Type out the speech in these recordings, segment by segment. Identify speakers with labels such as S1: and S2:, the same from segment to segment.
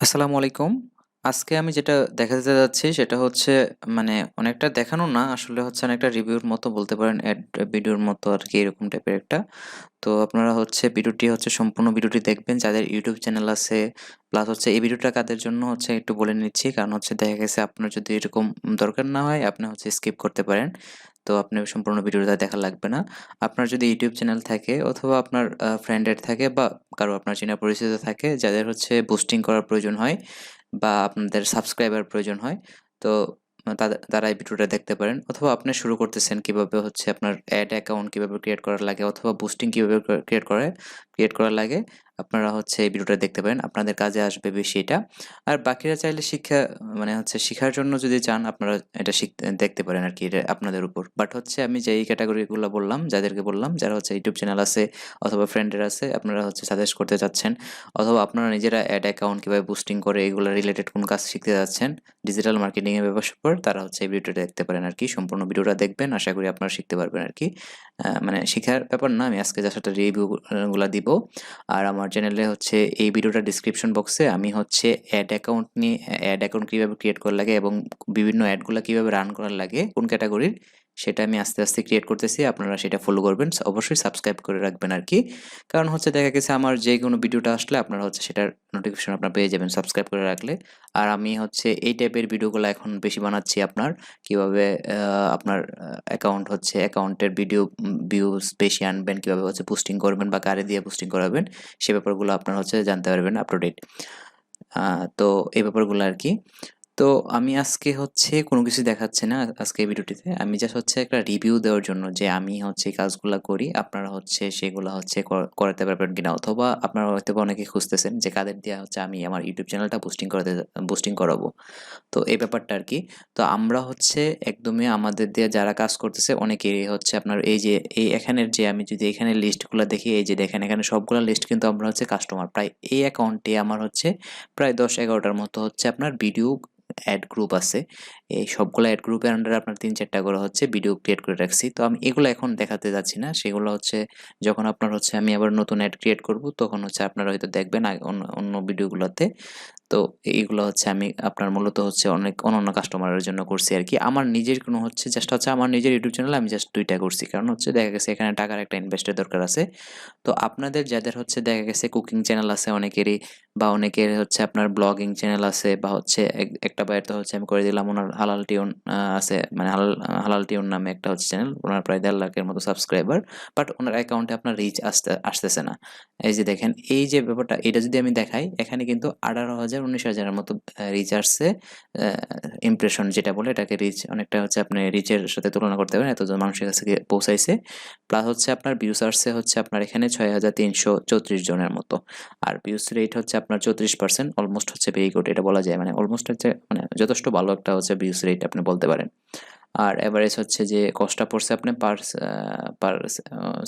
S1: আসসালামু আলাইকুম। আজকে আমি যেটা দেখাতে যাচ্ছি সেটা হচ্ছে মানে অনেকটা দেখানো না, আসলে হচ্ছে অনেকটা রিভিউর মতো বলতে পারেন, অ্যাড ভিডিওর মতো আরকি, এরকম টাইপের একটা। তো আপনারা হচ্ছে ভিডিওটি হচ্ছে সম্পূর্ণ ভিডিওটি দেখবেন যাদের ইউটিউব চ্যানেল আছে। প্লাস হচ্ছে এই ভিডিওটা কাদের জন্য হচ্ছে একটু বলে নিচ্ছি, কারণ হচ্ছে দেখা গেছে আপনার যদি এরকম দরকার না হয় আপনি হচ্ছে স্কিপ করতে পারেন। তো আপনি সম্পূর্ণ ভিডিওটা দেখা লাগবে না। আপনার যদি ইউটিউব চ্যানেল থাকে অথবা আপনার ফ্রেন্ডের থাকে বা কারো আপনার চেনা পরিচিত থাকে যাদের হচ্ছে বুস্টিং করার প্রয়োজন হয় বা আপনাদের সাবস্ক্রাইবার প্রয়োজন হয়, তো তারা এই ভিডিওটা দেখতে পারেন। অথবা আপনি শুরু করতেছেন কিভাবে হচ্ছে আপনার অ্যাড অ্যাকাউন্ট কিভাবে ক্রিয়েট করা লাগে অথবা বুস্টিং কিভাবে ক্রিয়েট করা লাগে, আপনারা হচ্ছে এই ভিডিওটা দেখতে পারেন, আপনাদের কাজে আসবে বেশি এটা। আর বাকিরা চাইলে মানে হচ্ছে শিখার জন্য যদি চান আপনারা এটা দেখতে পারেন আর কি, এটা আপনাদের উপর। বাট হচ্ছে আমি যেই ক্যাটাগরিগুলো বললাম, যাদেরকে বললাম, যারা হচ্ছে ইউটিউব চ্যানেল আছে অথবা ফ্রেন্ডের আছে, আপনারা হচ্ছে সাজেস্ট করতে চাচ্ছেন অথবা আপনারা নিজেরা অ্যাড অ্যাকাউন্ট কিভাবে বুস্টিং করে এগুলো রিলেটেড কোন কাজ শিখতে যাচ্ছেন, ডিজিটাল মার্কেটিং এর ব্যাপার তারা হচ্ছে এই ভিডিওটা দেখতে পারেন আর কি। সম্পূর্ণ ভিডিওটা দেখবেন, আশা করি আপনারা শিখতে পারবেন আর কি। মানে শিখার ব্যাপার না, আমি আজকে জাস্ট একটা রিভিউ গুলা দিব। আর আমার চ্যানেলে হচ্ছে এই ভিডিওটা ডিসক্রিপশন বক্সে আমি হচ্ছে অ্যাড অ্যাকাউন্ট কিভাবে ক্রিয়েট করা লাগে এবং বিভিন্ন অ্যাডগুলো কিভাবে রান করা লাগে কোন ক্যাটাগরির, সেটা আমি আস্তে আস্তে ক্রিয়েট করতেছি, আপনারা সেটা ফলো করবেন, অবশ্যই সাবস্ক্রাইব করে রাখবেন আর কি। কারণ হচ্ছে দেখা গেছে আমার যে কোনো ভিডিওটা আসলে আপনারা হচ্ছে সেটার নোটিফিকেশন আপনারা পেয়ে যাবেন সাবস্ক্রাইব করে রাখলে। আর আমি হচ্ছে এই টাইপের ভিডিওগুলো এখন বেশি বানাচ্ছি, আপনার কিভাবে আপনার অ্যাকাউন্টের ভিউজ বেশি আনবেন, কিভাবে হচ্ছে বুস্টিং করবেন বা কারে দিয়ে বুস্টিং করাবেন, সে ব্যাপারগুলো আপনারা হচ্ছে জানতে পারবেন আপ টু ডেট। তো এই ব্যাপারগুলো আর কি। তো আমি আজকে হচ্ছে কোনো কিছু দেখাচ্ছি না আজকে এই ভিডিওটিতে, আমি জাস্ট হচ্ছে একটা রিভিউ দেওয়ার জন্য যে আমি হচ্ছে এই কাজগুলো করি, আপনারা হচ্ছে সেগুলো হচ্ছে করাতে পারবেন কিনা, অথবা আপনারা হয়তো বা অনেকে খুঁজতেছেন যে কাদের দিয়ে হচ্ছে আমি আমার ইউটিউব চ্যানেলটা বুস্টিং করাবো। তো এই ব্যাপারটা আর কি। তো আমরা হচ্ছে একদমই আমাদের দিয়ে যারা কাজ করতেছে অনেকেরই হচ্ছে আপনার এই যে এই এখানের যে আমি যদি এখানে লিস্টগুলো দেখি, এই যে দেখেন এখানে সবগুলো লিস্ট কিন্তু আমরা হচ্ছে কাস্টমার, প্রায় এই অ্যাকাউন্টে আমার হচ্ছে প্রায় 10-11টার মতো হচ্ছে আপনার ভিডিও অ্যাড গ্রুপ আছে। এই সবগুলো অ্যাড গ্রুপের আন্ডারে আপনার 3-4টা করে হচ্ছে ভিডিও ক্রিয়েট করে রাখছি। তো আমি এগুলো এখন দেখাতে যাচ্ছি না, সেগুলো হচ্ছে যখন আপনার হচ্ছে আমি আবার নতুন অ্যাড ক্রিয়েট করব তখন হচ্ছে আপনারা হয়তো দেখবেন অন্য অন্য ভিডিওগুলোতে। তো এইগুলো হচ্ছে আমি আপনার মূলত হচ্ছে অনেক অনন্য কাস্টমারের জন্য করছি আর কি। আমার নিজের কোনো হচ্ছে জাস্ট হচ্ছে আমার নিজের ইউটিউব চ্যানেলে আমি জাস্ট 2টা করছি, কারণ হচ্ছে দেখা গেছে এখানে টাকার একটা ইনভেস্টের দরকার আছে। তো আপনাদের যাদের হচ্ছে দেখা গেছে কুকিং চ্যানেল আছে অনেকেরই, বা অনেকের হচ্ছে আপনার ব্লগিং চ্যানেল আছে, বা হচ্ছে একটা ভাইয়ের তো হচ্ছে আমি করে দিলাম, ওনার হালাল টিউন আছে, মানে হালাল টিউন নামে একটা হচ্ছে চ্যানেল, ওনার প্রায় 1.5 লাখের মতো সাবস্ক্রাইবার, বাট ওনার অ্যাকাউন্টে আপনার রিচ আসতেছে না। এই যে দেখেন এই যে ব্যাপারটা, এটা যদি আমি দেখাই এখানে কিন্তু 18,000-19,000-এর মতো রিচ আসছে। ইমপ্রেশন যেটা বলে এটাকে রিচ, অনেকটা হচ্ছে আপনি রিচের সাথে তুলনা করতে পারেন, এতজন মানুষের কাছে গিয়ে পৌঁছাইছে। প্লাস হচ্ছে আপনার ভিউস আসছে হচ্ছে আপনার এখানে 6,334 জনের মতো। আর ভিউস রেট হচ্ছে আপনার 34%, অলমোস্ট হচ্ছে ভেরি গুড এটা বলা যায়, মানে অলমোস্ট হচ্ছে মানে যথেষ্ট ভালো একটা হচ্ছে ভিউস রেট আপনি বলতে পারেন। আর এভারেজ হচ্ছে যে কস্টটা পড়ছে আপনি পার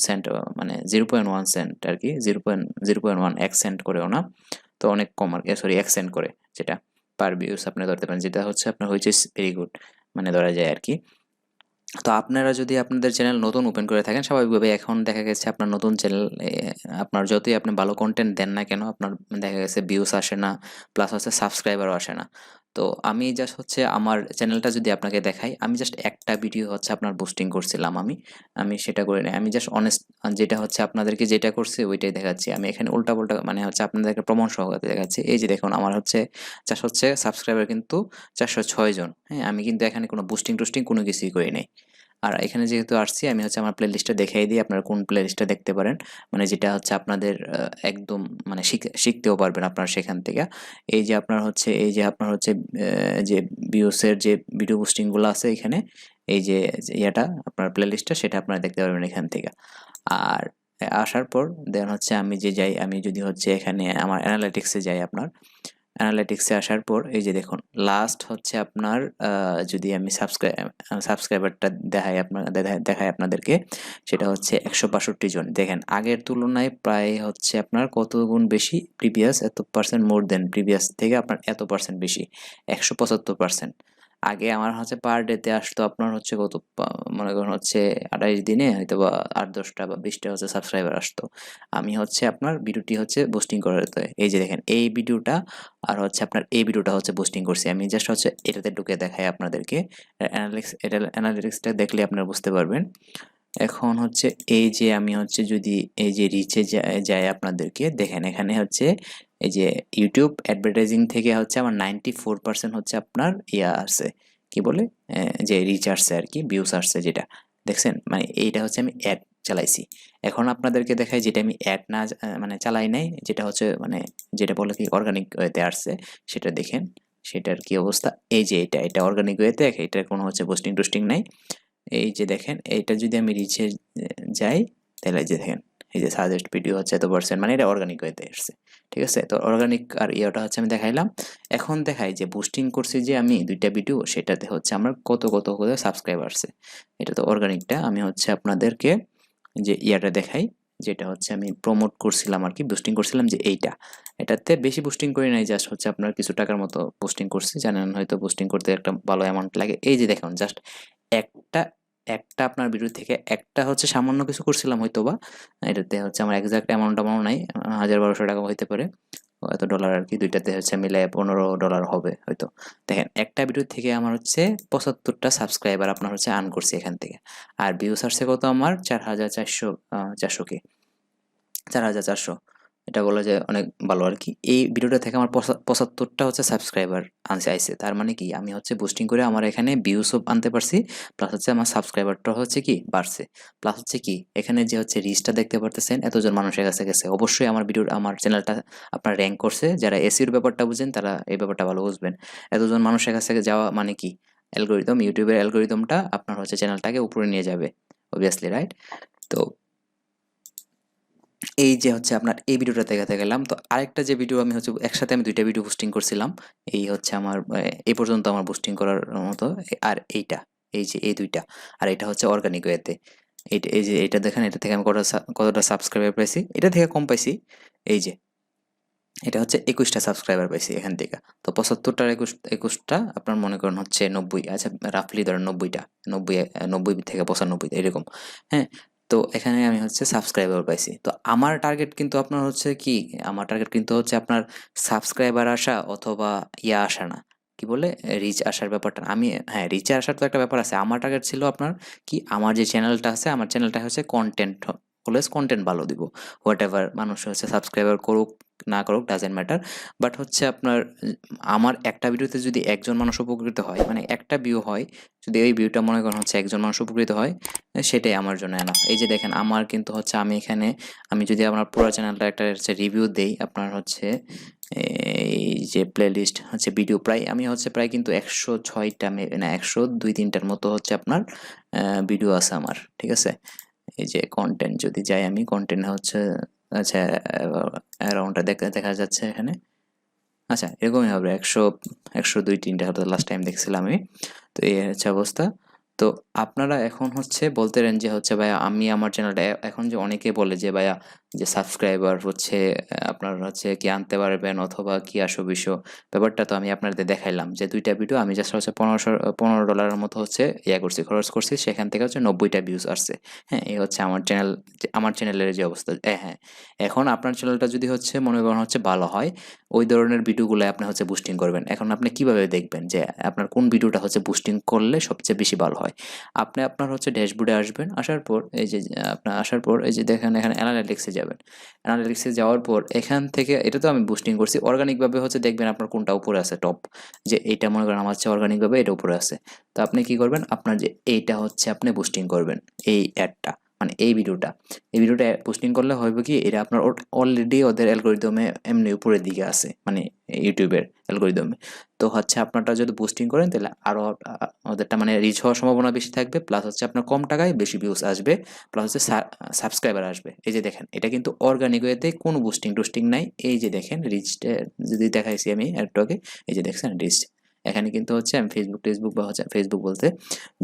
S1: সেন্ট, মানে 0.1 সেন্ট আর কি, 0.1 এক সেন্ট করেও না, তো অনেক কম আর কি, সরি 1 সেন্ট করে, যেটা পার ভিউস আপনি ধরতে পারেন, যেটা হচ্ছে আপনার হয়েছে ভেরি গুড মানে ধরা যায় আর কি। তো আপনারা যদি আপনাদের চ্যানেল নতুন ওপেন করে থাকেন, স্বাভাবিকভাবে এখন দেখা গেছে আপনার নতুন চ্যানেল, আপনার যতই আপনি ভালো কন্টেন্ট দেন না কেন আপনার দেখা গেছে ভিউস আসে না, প্লাস হচ্ছে সাবস্ক্রাইবারও আসে না। তো আমি জাস্ট হচ্ছে আমার চ্যানেলটা যদি আপনাকে দেখাই, আমি জাস্ট একটা ভিডিও হচ্ছে আপনার বুস্টিং করছিলাম, আমি আমি সেটা করে নিই, আমি জাস্ট অনেস্ট যেটা হচ্ছে আপনাদেরকে যেটা করছি ওইটাই দেখাচ্ছি, আমি এখানে উল্টা পাল্টা মানে হচ্ছে আপনাদেরকে প্রমাণ সহকারে দেখাচ্ছি। এই যে দেখুন আমার হচ্ছে জাস্ট হচ্ছে সাবস্ক্রাইবার কিন্তু 406 জন, হ্যাঁ, আমি কিন্তু এখানে কোনো বুস্টিং টুস্টিং কোনো কিছুই করি নাই। আর এখানে যেহেতু আসছি আমি হচ্ছে আমার প্লেলিস্টটা দেখাই দিই, আপনারা কোন প্লেলিস্টটা দেখতে পারেন, মানে যেটা হচ্ছে আপনাদের একদম মানে শিখতেও পারবেন আপনারা সেখান থেকে। এই যে আপনার হচ্ছে যে ভিউসের যে ভিডিও পোস্টিংগুলো আছে এখানে, এই যে ইয়াটা আপনার প্লেলিস্টটা সেটা আপনারা দেখতে পারবেন এখান থেকে। আর আসার পর দেন হচ্ছে আমি যে যাই, আমি যদি হচ্ছে এখানে আমার অ্যানালিটিক্সে যাই, আপনার অ্যানালিটিক্সে আসার পর এই যে দেখুন লাস্ট হচ্ছে আপনার যদি আমি সাবস্ক্রাইবারটা দেখাই আপনাদেরকে, সেটা হচ্ছে 162 জন। দেখেন আগের তুলনায় প্রায় হচ্ছে আপনার কত গুণ বেশি, প্রিভিয়াস এত পার্সেন্ট মোর দেন প্রিভিয়াস থেকে আপনার এত পার্সেন্ট বেশি, 175%। আগে আমার হচ্ছে পার ডেতে আসতো আপনার হচ্ছে মনে করেন হচ্ছে 28 দিনে হয়তো বা 8-10টা বা 20টা হচ্ছে সাবস্ক্রাইবার আসতো। আমি হচ্ছে আপনার ভিডিওটি হচ্ছে বুস্টিং করাতে, এই যে দেখেন এই ভিডিওটা আর হচ্ছে আপনার এই ভিডিওটা হচ্ছে বুস্টিং করছি আমি। জাস্ট হচ্ছে এটাতে ঢুকে দেখাই আপনাদেরকে অ্যানালিটিক্সটা দেখলে আপনারা বুঝতে পারবেন। এখন হচ্ছে এই যে আমি হচ্ছে যদি এই যে রিচে যায় আপনাদেরকে দেখেন, এখানে হচ্ছে এই যে ইউটিউব অ্যাডভার্টাইজিং থেকে হচ্ছে আমার 94% হচ্ছে আপনার ইয়া আছে, কি বলে, যে রিচ আসছে আর কি, ভিউস আসছে যেটা দেখছেন, মানে এইটা হচ্ছে আমি অ্যাড চালাইছি। এখন আপনাদেরকে দেখাই যেটা আমি অ্যাড না মানে চালাই নাই, যেটা হচ্ছে মানে যেটা বলে কি অর্গানিক ওয়েতে আসছে, সেটা দেখেন সেটার কি অবস্থা। এই যে এটা অর্গানিক ওয়েতে, এটার কোনো হচ্ছে পোস্টিং টোস্টিং নাই। এই যে দেখেন এইটা যদি আমি রিচে যাই, তাহলে এই যে দেখেন এই যে সাজেস্ট ভিডিও হচ্ছে এত পার্সেন্ট, মানে এটা অর্গানিক ওয়েতে আসছে। ঠিক আছে, তো অর্গানিক আর ইয়েটা হচ্ছে আমি দেখাইলাম। এখন দেখাই যে বুস্টিং করছি যে আমি 2টা ভিডিও, সেটাতে হচ্ছে আমার কত কত করে সাবস্ক্রাইবার আসছে। এটা তো অর্গানিকটা, আমি হচ্ছে আপনাদেরকে যে ইয়াটা দেখাই, যেটা হচ্ছে আমি প্রমোট করছিলাম আর কি, বুস্টিং করছিলাম যে এটাতে বেশি বুস্টিং করি নাই, জাস্ট হচ্ছে আপনার কিছু টাকার মতো বুস্টিং করছি, জানেন হয়তো বুস্টিং করতে একটা ভালো অ্যামাউন্ট লাগে। এই যে দেখুন জাস্ট একটা একটা আপনার ভিডিও থেকে একটা হচ্ছে সামান্য কিছু করছিলাম হয়তো বা, এটাতে হচ্ছে আমার এক্সাক্ট অ্যামাউন্ট নাই, 1000-1200 টাকা হইতে পারে, এত ডলার আর কি, দুইটাতে হচ্ছে মিলে $15 হবে হয়তো। দেখেন একটা ভিডিও থেকে আমার হচ্ছে 75টা সাবস্ক্রাইবার আপনার হচ্ছে আর্ন করছি এখান থেকে। আর ভিউস আসছে কত আমার 4,400 কে, 4,400। এটা বলা যায় অনেক ভালো আর কি। এই ভিডিওটা থেকে আমার 75টা হচ্ছে সাবস্ক্রাইবার আইছে। তার মানে কি আমি হচ্ছে বুস্টিং করে আমার এখানে ভিউসও আনতে পারছি, প্লাস হচ্ছে আমার সাবস্ক্রাইবারটা হচ্ছে কি বাড়ছে, প্লাস হচ্ছে কি এখানে যে হচ্ছে রিচটা দেখতে পারতেছেন এতজন মানুষের কাছে গেছে। অবশ্যই আমার চ্যানেলটা আপনার র্যাঙ্ক করছে। যারা এসইওর ব্যাপারটা বুঝেন তারা এই ব্যাপারটা ভালো বুঝবেন। এতজন মানুষের কাছে যাওয়া মানে কি, অ্যালগরিদম, ইউটিউবের অ্যালগরিদমটা আপনার হচ্ছে চ্যানেলটাকে উপরে নিয়ে যাবে, অবভিয়াসলি, রাইট? তো এই যে হচ্ছে আপনার এই ভিডিওটা দেখাতে গেলাম। তো আরেকটা যে ভিডিও আমি হচ্ছে একসাথে আমি 2টা ভিডিও পোস্টিং করছিলাম, এই হচ্ছে আমার এই পর্যন্ত আমার পোস্টিং করার মতো। আর এইটা, এই যে এই 2টা, আর এটা হচ্ছে অর্গানিক ওয়েতে। এই যে এটা দেখেন, এটা থেকে আমি কতটা সাবস্ক্রাইবার পাইছি, এটা থেকে কম পাইছি। এই যে এটা হচ্ছে 21টা সাবস্ক্রাইবার পাইছি এখান থেকে। তো 75টার 21টা আপনার মনে করেন হচ্ছে 90, আচ্ছা রাফলি ধরেন 90টা, 90 থেকে 95 এরকম। হ্যাঁ, তো এখানে আমি হচ্ছে সাবস্ক্রাইবার পাইছি। তো আমার টার্গেট কিন্তু আপনার হচ্ছে কি, আমার টার্গেট কিন্তু হচ্ছে আপনার সাবস্ক্রাইবার আসা অথবা ইয়া আসা না, কি বলে, রিচ আসার ব্যাপারটা আমি, হ্যাঁ রিচে আসার তো একটা ব্যাপার আছে। আমার টার্গেট ছিল আপনার কি, আমার যে চ্যানেলটা আছে, আমার চ্যানেলটা হচ্ছে কন্টেন্ট, অলওয়েজ কন্টেন্ট ভালো দিব। হোয়াট এভার মানুষ হচ্ছে সাবস্ক্রাইবার করুক না করুক, ডাজেন্ট ম্যাটার। বাট হচ্ছে আপনার আমার একটা ভিডিওতে যদি একজন মানুষ উপকৃত হয়, মানে একটা ভিউ হয়, যদি ওই ভিউটা মনে করেন হচ্ছে একজন মানুষ উপকৃত হয়, সেটাই আমার জন্য এনাফ। এই যে দেখেন আমার কিন্তু হচ্ছে আমি এখানে, আমি যদি আমার পুরো চ্যানেলটা একটা হচ্ছে রিভিউ দেই, আপনার হচ্ছে এই যে প্লেলিস্ট হচ্ছে ভিডিও, প্রায় আমি হচ্ছে প্রায় কিন্তু 106টা না 102-3টার মতো হচ্ছে আপনার ভিডিও আছে আমার, ঠিক আছে। এই যে কন্টেন্ট যদি যাই, আমি কন্টেন্ট হচ্ছে, আচ্ছা অ্যারাউন্ডটা দেখা যাচ্ছে এখানে, আচ্ছা এরকমই হবে 100, 102-3টা হয়তো লাস্ট টাইম দেখছিলাম আমি। তো এই হচ্ছে অবস্থা। তো আপনারা এখন হচ্ছে বলতে পারেন যে হচ্ছে ভাইয়া আমি আমার চ্যানেলটা, এখন যে অনেকে বলে যে ভাইয়া যে সাবস্ক্রাইবার হচ্ছে আপনার হচ্ছে কি আনতে পারবেন অথবা কি আসো বিষয়, ব্যাপারটা তো আমি আপনাদের দেখাইলাম যে 2টা ভিডিও আমি জাস্ট হচ্ছে $15 মতো হচ্ছে ইয়া করছি, খরচ করছি, সেখান থেকে হচ্ছে 90টা ভিউজ আসছে। হ্যাঁ, এই হচ্ছে আমার চ্যানেল, আমার চ্যানেলের যে অবস্থা। হ্যাঁ, এখন আপনার চ্যানেলটা যদি হচ্ছে মনে করেন হচ্ছে ভালো হয়, ওই ধরনের ভিডিওগুলো আপনি হচ্ছে বুস্টিং করবেন। এখন আপনি কিভাবে দেখবেন যে আপনার কোন ভিডিওটা হচ্ছে বুস্টিং করলে সবচেয়ে বেশি ভালো হয়? আপনি আপনার হচ্ছে ড্যাশবোর্ডে আসবেন, আসার পর এই যে আপনার আসার পর এই যে দেখেন এখানে অ্যানালিটিক্সে যাবেন। অ্যানালিটিক্সে যাওয়ার পর এখান থেকে, এটা তো আমি বুস্টিং করছি অর্গানিকভাবে, হচ্ছে দেখবেন আপনার কোনটা উপরে আছে টপ, যে এইটা মনে করেন আমার হচ্ছে অর্গানিকভাবে এটা উপরে আছে। তো আপনি কি করবেন, আপনার যে এইটা হচ্ছে আপনি বুস্টিং করবেন, এই অ্যাডটা, মানে এই ভিডিওটা পোস্টিং করলে হবে কি, এটা আপনার অলরেডি ওদের অ্যালগরিদমে এমনি উপরের দিকে আছে, মানে ইউটিউবের অ্যালগরিদমে। তো হচ্ছে আপনারটা যদি পোস্টিং করেন তাহলে আরো ওদেরটা মানে রিচ হওয়ার সম্ভাবনা বেশি থাকবে, প্লাস হচ্ছে আপনার কম টাকায় বেশি ভিউজ আসবে, প্লাস হচ্ছে সাবস্ক্রাইবার আসবে। এই যে দেখেন এটা কিন্তু অর্গানিক ওয়েতে কোনো বুস্টিং টুস্টিং নাই। এই যে দেখেন রিচটা যদি দেখাইছি আমি একটু আগে, এই যে দেখছেন রিচ, এখানে কিন্তু হচ্ছে আমি ফেসবুক বা হচ্ছে ফেসবুক বলতে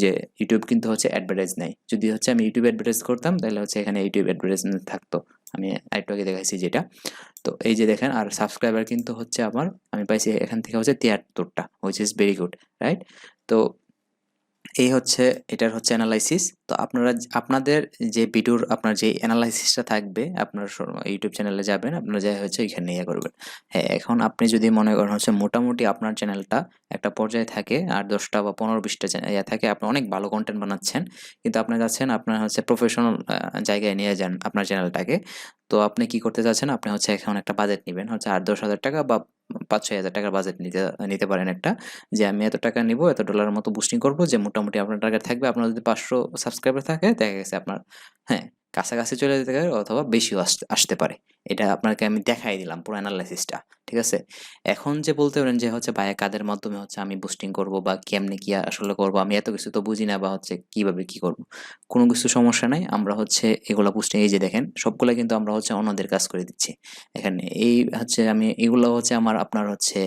S1: যে ইউটিউব কিন্তু হচ্ছে অ্যাডভার্টাইজ নাই। যদি হচ্ছে আমি ইউটিউব অ্যাডভার্টাইজ করতাম তাহলে হচ্ছে এখানে ইউটিউব অ্যাডভার্টাইজমেন্ট থাকতো, আমি আরেকটু আগে দেখাইছি যেটা। তো এই যে দেখেন, আর সাবস্ক্রাইবার কিন্তু হচ্ছে আমার, আমি পাইছি এখান থেকে হচ্ছে 73টা, which is very good, right? তো এই হচ্ছে এটার হচ্ছে অ্যানালাইসিস। তো আপনাদের যে ভিডিওর আপনার যে অ্যানালাইসিসটা থাকবে আপনার ইউটিউব চ্যানেলে যাবেন, আপনারা যাই হচ্ছে এখানে ইয়ে করবেন। হ্যাঁ, এখন আপনি যদি মনে করেন হচ্ছে মোটামুটি আপনার চ্যানেলটা একটা পর্যায়ে থাকে আর 10টা বা 15-20টা ইয়ে থাকে, আপনি অনেক ভালো কন্টেন্ট বানাচ্ছেন, কিন্তু আপনি চাচ্ছেন আপনার হচ্ছে প্রফেশনাল জায়গায় নিয়ে যান আপনার চ্যানেলটাকে। তো আপনি কি করতে চাচ্ছেন, আপনি হচ্ছে এখন একটা বাজেট নেবেন হচ্ছে 8-10 হাজার টাকা বা 5-6 হাজার টাকার বাজেট নিতে নিতে পারেন একটা, যে আমি এত টাকা নিব, এত ডলারের মতো বুস্টিং করব, যে মোটামুটি আপনার টার্গেট থাকবে। আপনার যদি 500 সাবস্ক্রাইবার থাকে, দেখা গেছে আপনার, হ্যাঁ, কাছাকাছি চলে যেতে পারে অথবা বেশিও আসতে পারে। এটা আপনাকে আমি দেখাই দিলাম পুরো অ্যানালাইসিসটা, ঠিক আছে? এখন যে বলতে পারেন যে হচ্ছে ভাইয়া কাদের মাধ্যমে হচ্ছে আমি বুস্টিং করব বা কেমনে কি আসলে করব, আমি এত কিছু তো বুঝি না, বা হচ্ছে কিভাবে কি করব, কোনো কিছু সমস্যা নাই। আমরা হচ্ছে এগুলা বুস্টিং, এই যে দেখেন সবগুলা কিন্তু আমরা হচ্ছে অন্যদের কাজ করে দিচ্ছি এখানে। এই হচ্ছে আমি এগুলো হচ্ছে আমার আপনার হচ্ছে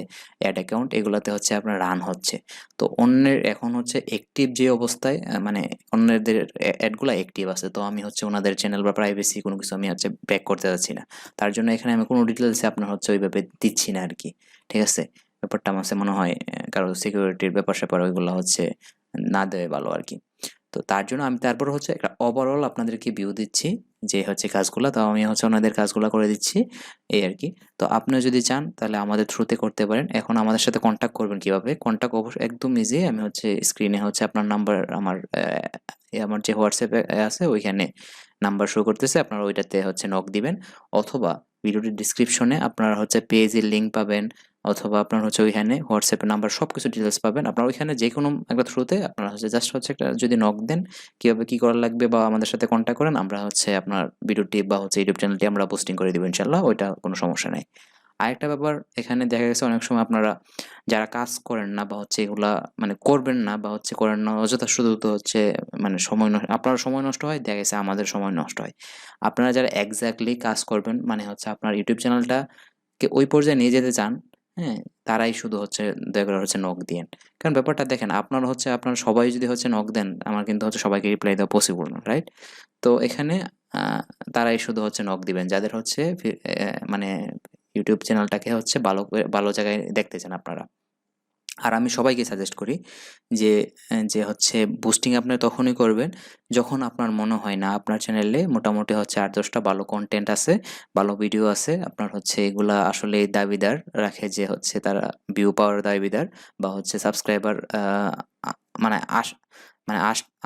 S1: অ্যাড অ্যাকাউন্ট, এগুলাতে হচ্ছে আপনার রান হচ্ছে। তো অন্যের এখন হচ্ছে অ্যাক্টিভ যে অবস্থায় মানে অন্যদের অ্যাডগুলো অ্যাক্টিভ আছে, তো আমি হচ্ছে ওনাদের চ্যানেল বা প্রাইভেসি কোনো কিছু আমি হচ্ছে ব্যাক করতে যাচ্ছি না। তার জন্য এখানে আমি কোনো ডিটেলসে আপনার হচ্ছে ওইভাবে দিচ্ছি না আর কি, ঠিক আছে? ব্যাপারটা আমার কাছে মনে হয় কারো সিকিউরিটির ব্যাপার স্যাপার ওইগুলো হচ্ছে না দেওয়া ভালো আর কি। তো তার জন্য আমি তারপর হচ্ছে একটা ওভারঅল আপনাদেরকে ভিউ দিচ্ছি যে হচ্ছে কাজগুলো, তো আমি হচ্ছে ওনাদের কাজগুলো করে দিচ্ছি, এই আর কি। তো আপনি যদি চান তাহলে আমাদের থ্রুতে করতে পারেন। এখন আমাদের সাথে কন্ট্যাক্ট করবেন কিভাবে? কন্ট্যাক্ট অবশ্যই একদম ইজি। আমি হচ্ছে স্ক্রিনে হচ্ছে আপনার নাম্বার, আমার যে হোয়াটসঅ্যাপে আছে ওইখানে নাম্বার শো করতেছে, আপনারা ওইটাতে হচ্ছে নক দিবেন, অথবা ভিডিওটির ডিসক্রিপশনে আপনার হচ্ছে পেজের লিঙ্ক পাবেন, অথবা আপনার হচ্ছে ওইখানে হোয়াটসঅ্যাপের নাম্বার সব কিছু ডিটেলস পাবেন। আপনার ওইখানে যে কোনো একটা থ্রুতে আপনারা হচ্ছে জাস্ট হচ্ছে একটা যদি নক দেন কীভাবে কী করা লাগবে বা আমাদের সাথে কন্ট্যাক্ট করেন, আমরা হচ্ছে আপনার ভিডিওটি বা হচ্ছে ইউটিউব চ্যানেলটি আমরা পোস্টিং করে দেবো ইনশাল্লাহ, ওইটা কোনো সমস্যা নেই। আরেকটা ব্যাপার, এখানে দেখা গেছে অনেক সময় আপনারা যারা কাজ করেন না বা হচ্ছে এগুলা মানে করবেন না বা হচ্ছে করেন না, অযথা শুধু তো হচ্ছে মানে সময় আপনার সময় নষ্ট হয়, দেখা গেছে আমাদের সময় নষ্ট হয়। আপনারা যারা এক্স্যাক্টলি কাজ করবেন মানে হচ্ছে আপনার ইউটিউব চ্যানেলটাকে ওই পর্যায়ে নিয়ে যেতে চান, হ্যাঁ, তারাই শুধু হচ্ছে দয়া করে হচ্ছে নক দিয়েন। কারণ ব্যাপারটা দেখেন, আপনার হচ্ছে আপনার সবাই যদি হচ্ছে নক দেন, আমার কিন্তু হচ্ছে সবাইকে রিপ্লাই দেওয়া পসিবল না, রাইট? তো এখানে তারাই শুধু হচ্ছে নক দিবেন যাদের হচ্ছে মানে ইউটিউব চ্যানেলটাকে হচ্ছে ভালো জায়গায় দেখতে চান আপনারা। আর আমি সবাইকে সাজেস্ট করি যে যে হচ্ছে বুস্টিং আপনি তখনই করবেন যখন আপনার মনে হয় না আপনার চ্যানেলে মোটামুটি হচ্ছে 8-10টা ভালো কন্টেন্ট আছে, ভালো ভিডিও আছে, আপনার হচ্ছে এগুলা আসলে দাবিদার রাখে যে হচ্ছে তারা ভিউ পাওয়ার দাবিদার, বা হচ্ছে সাবস্ক্রাইবার মানে মানে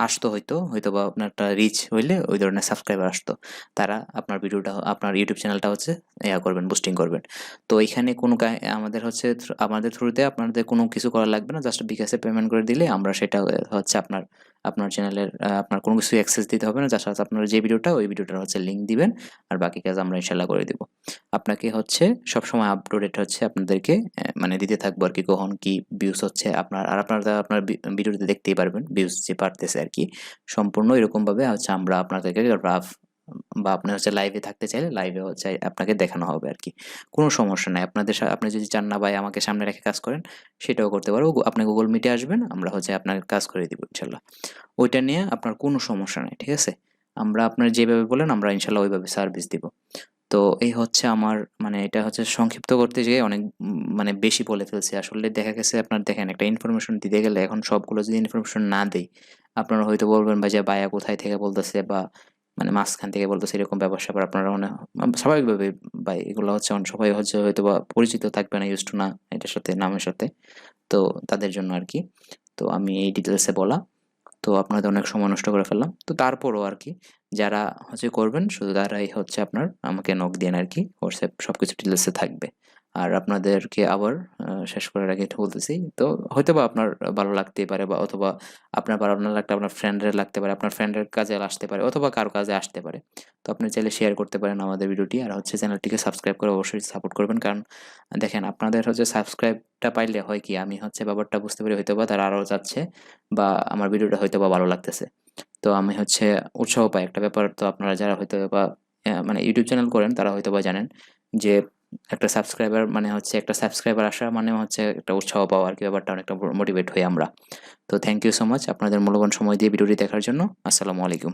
S1: আসতো, হয়তো বা আপনার একটা রিচ হইলে ওই ধরনের সাবস্ক্রাইবার আসতো, তারা আপনার ভিডিওটা আপনার ইউটিউব চ্যানেলটা হচ্ছে ইয়া করবেন, বুস্টিং করবেন। তো এখানে কোনো আমাদের হচ্ছে আমাদের থ্রুতে আপনাদের কোনো কিছু করা লাগবে না, জাস্ট বিকাশে পেমেন্ট করে দিলে আমরা সেটা হচ্ছে আপনার আপনার চ্যানেলের আপনার কোনো কিছু অ্যাক্সেস দিতে হবে না, জাস্ট আপনার যে ভিডিওটা ওই ভিডিওটার হচ্ছে লিঙ্ক দিবেন, আর বাকি কাজ আমরা ইনশাল্লাহ করে দিব। আপনাকে হচ্ছে সবসময় আপডেট হচ্ছে আপনাদেরকে মানে দিতে থাকবো আর কি, কখন কি ভিউজ হচ্ছে আপনার, আর আপনারা আপনার ভিডিওতে দেখতেই পারবেন ভিউজ যে বাড়তেছে আর কি। সম্পূর্ণ এরকমভাবে হচ্ছে আমরা আপনাদেরকে রাফ, বা আপনি হচ্ছে লাইভে থাকতে চাইলে লাইভে হচ্ছে আপনাকে দেখানো হবে আর কি। কোনো সমস্যা নাই, আপনি যদি চান না ভাই আমাকে সামনে রেখে কাজ করেন, সেটাও করতে পারবো। আপনি গুগল মিটে আসবেন, আমরা হচ্ছে আপনাকে কাজ করে দিব ইনশাল্লাহ। ওইটা নিয়ে আপনার কোনো সমস্যা নেই, ঠিক আছে? আমরা আপনার যেভাবে বলেন আমরা ইনশাল্লাহ ওইভাবে সার্ভিস দিব। তো এই হচ্ছে আমার মানে এটা হচ্ছে সংক্ষিপ্ত করতে যেয়ে অনেক মানে বেশি বলে ফেলছি আসলে। দেখা গেছে আপনার দেখেন একটা ইনফরমেশন দিতে গেলে এখন সবগুলো যদি ইনফরমেশন না দেই, আপনারা হয়তো বলবেন ভাই যে বায়া কোথায় থেকে বলতেছে, বা মানে মাঝখান থেকে বলতেছে, এরকম ব্যাপার স্যাপার আপনারা মানে স্বাভাবিকভাবে ভাই এগুলো হচ্ছে সবাই হচ্ছে হয়তো বা পরিচিত থাকবে না, ইউজ টু না এটার সাথে, নামের সাথে। তো তাদের জন্য আর কি। তো আমি এই ডিটেলসে বলা, তো আপনাদের অনেক সময় নষ্ট করে ফেললাম। তো তারপরও আর কি যারা হচ্ছে করবেন শুধু তারাই হচ্ছে আপনার আমাকে নক দিয়েন আর কি, হোয়াটসঅ্যাপ সবকিছু ডিটেলসে থাকবে। আর আপনাদেরকে আবার শেষ করার আগে একটু বলতেছি, তো হয়তোবা আপনার ভালো লাগতেই পারে, বা অথবা আপনার ভালো না লাগতে আপনার ফ্রেন্ডের লাগতে পারে, আপনার ফ্রেন্ডের কাজে আসতে পারে, অথবা কারো কাজে আসতে পারে। তো আপনি চাইলে শেয়ার করতে পারেন আমাদের ভিডিওটি, আর হচ্ছে চ্যানেলটিকে সাবস্ক্রাইব করে অবশ্যই সাপোর্ট করবেন। কারণ দেখেন আপনাদের হচ্ছে সাবস্ক্রাইবটা পাইলে হয় কি, আমি হচ্ছে ব্যাপারটা বুঝতে পারি হয়তোবা তারা আরও যাচ্ছে, বা আমার ভিডিওটা হয়তোবা ভালো লাগতেছে। তো আমি হচ্ছে উৎসাহ পাই একটা ব্যাপার। তো আপনারা যারা হয়তো বা মানে ইউটিউব চ্যানেল করেন তারা হয়তো বা জানেন যে একটা সাবস্ক্রাইবার মানে হচ্ছে একটা সাবস্ক্রাইবার আসা মানে হচ্ছে একটা উৎসাহ পাওয়া আর কি, ব্যাপারটা অনেকটা মোটিভেট হই আমরা। তো থ্যাংক ইউ সো মাচ আপনাদের মূল্যবান সময় দিয়ে ভিডিওটি দেখার জন্য। আসসালামু আলাইকুম।